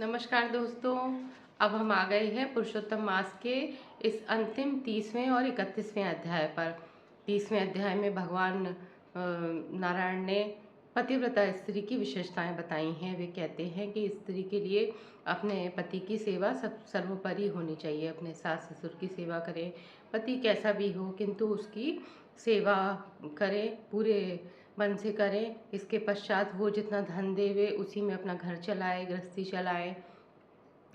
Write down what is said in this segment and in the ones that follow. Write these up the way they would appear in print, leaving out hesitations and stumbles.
नमस्कार दोस्तों। अब हम आ गए हैं पुरुषोत्तम मास के इस अंतिम 30वें और 31वें अध्याय पर। 30वें अध्याय में भगवान नारायण ने पतिव्रता स्त्री की विशेषताएं बताई हैं। वे कहते हैं कि स्त्री के लिए अपने पति की सेवा सब सर्वोपरि होनी चाहिए। अपने सास ससुर की सेवा करें, पति कैसा भी हो किंतु उसकी सेवा करें, पूरे मन से करें। इसके पश्चात वो जितना धन देवे उसी में अपना घर चलाए, गृहस्थी चलाए,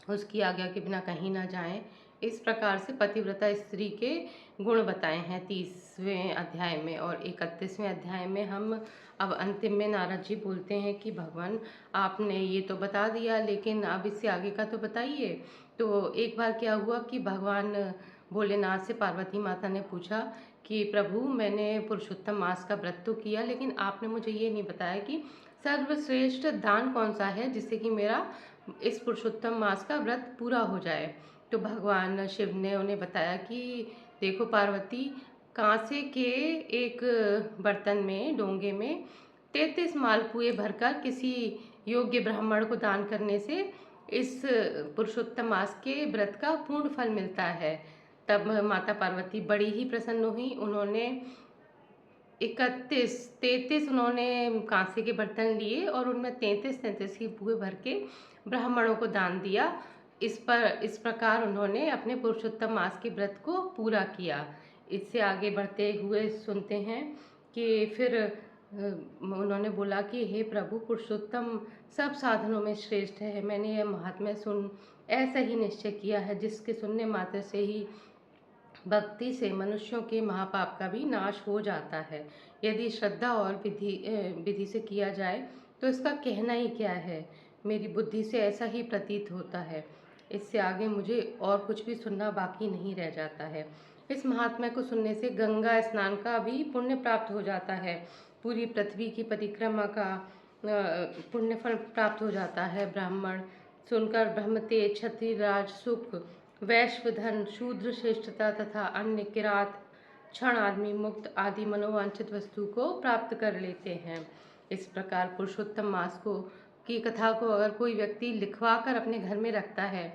उसकी आज्ञा के बिना कहीं ना जाएं। इस प्रकार से पतिव्रता स्त्री के गुण बताए हैं 30वें अध्याय में। और 31वें अध्याय में हम अब अंतिम में नारद जी बोलते हैं कि भगवान आपने ये तो बता दिया, लेकिन अब इससे आगे का तो बताइए। तो एक बार क्या हुआ कि भगवान भोलेनाथ से पार्वती माता ने पूछा कि प्रभु, मैंने पुरुषोत्तम मास का व्रत तो किया, लेकिन आपने मुझे ये नहीं बताया कि सर्वश्रेष्ठ दान कौन सा है जिससे कि मेरा इस पुरुषोत्तम मास का व्रत पूरा हो जाए। तो भगवान शिव ने उन्हें बताया कि देखो पार्वती, कांसे के एक बर्तन में, डोंगे में 33 मालपुए भरकर किसी योग्य ब्राह्मण को दान करने से इस पुरुषोत्तम मास के व्रत का पूर्ण फल मिलता है। तब माता पार्वती बड़ी ही प्रसन्न हुई। उन्होंने 33 उन्होंने कांसे के बर्तन लिए और उनमें 33 ही पुए भर के ब्राह्मणों को दान दिया। इस प्रकार उन्होंने अपने पुरुषोत्तम मास के व्रत को पूरा किया। इससे आगे बढ़ते हुए सुनते हैं कि फिर उन्होंने बोला कि हे प्रभु, पुरुषोत्तम सब साधनों में श्रेष्ठ है। मैंने यह महात्म्य सुन ऐसा ही निश्चय किया है जिसके सुनने मात्र से ही भक्ति से मनुष्यों के महापाप का भी नाश हो जाता है। यदि श्रद्धा और विधि से किया जाए तो इसका कहना ही क्या है। मेरी बुद्धि से ऐसा ही प्रतीत होता है। इससे आगे मुझे और कुछ भी सुनना बाकी नहीं रह जाता है। इस महात्म्य को सुनने से गंगा स्नान का भी पुण्य प्राप्त हो जाता है। पूरी पृथ्वी की परिक्रमा का पुण्य फल प्राप्त हो जाता है। ब्राह्मण सुनकर ब्रह्मतेज, क्षत्रियराज सुख, वैश्व धन, शूद्र श्रेष्ठता तथा अन्य किरात क्षण आदमी मुक्त आदि मनोवांछित वस्तु को प्राप्त कर लेते हैं। इस प्रकार पुरुषोत्तम मास को की कथा को अगर कोई व्यक्ति लिखवा कर अपने घर में रखता है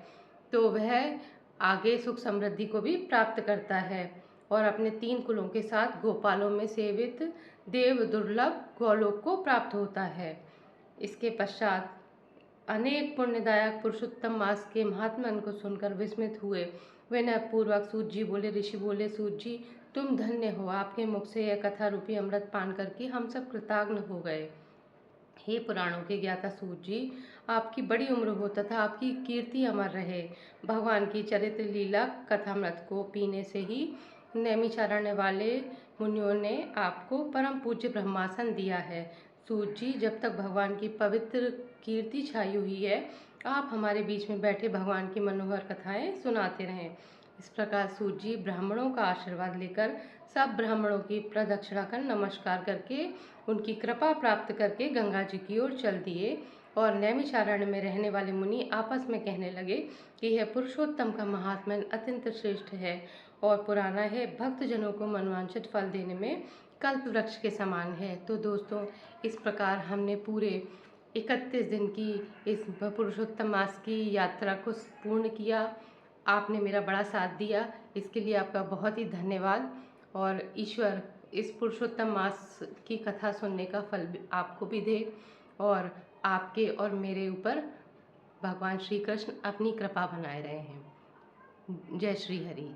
तो वह आगे सुख समृद्धि को भी प्राप्त करता है और अपने 3 कुलों के साथ गोपालों में सेवित देव दुर्लभ गौलोक को प्राप्त होता है। इसके पश्चात अनेक पुण्यदायक पुरुषोत्तम मास के महात्मन को सुनकर विस्मित हुए। विनय पूर्वक सूत जी बोले, ऋषि बोले, सूत जी तुम धन्य हो, आपके मुख से यह कथा रूपी अमृत पान करके हम सब कृतज्ञ हो गए। हे पुराणों के ज्ञाता सूत जी, आपकी बड़ी उम्र हो तथा आपकी कीर्ति अमर रहे। भगवान की चरित्र लीला कथामृत को पीने से ही नैमिषारण्य वाले मुनियों ने आपको परम पूज्य ब्रह्मासन दिया है। सूत जी, जब तक भगवान की पवित्र कीर्ति छाई हुई है, आप हमारे बीच में बैठे भगवान की मनोहर कथाएं सुनाते रहें। इस प्रकार सूत जी ब्राह्मणों का आशीर्वाद लेकर सब ब्राह्मणों की प्रदक्षिणा कर नमस्कार करके उनकी कृपा प्राप्त करके गंगा जी की ओर चल दिए। और नैमिषारण्य में रहने वाले मुनि आपस में कहने लगे कि यह पुरुषोत्तम का महात्म्य अत्यंत श्रेष्ठ है और पुराना है, भक्तजनों को मनवांछित फल देने में कल्प वृक्ष के समान है। तो दोस्तों, इस प्रकार हमने पूरे 31 दिन की इस पुरुषोत्तम मास की यात्रा को पूर्ण किया। आपने मेरा बड़ा साथ दिया, इसके लिए आपका बहुत ही धन्यवाद। और ईश्वर इस पुरुषोत्तम मास की कथा सुनने का फल आपको भी दे और आपके और मेरे ऊपर भगवान श्री कृष्ण अपनी कृपा बनाए रहे हैं। जय श्री हरि।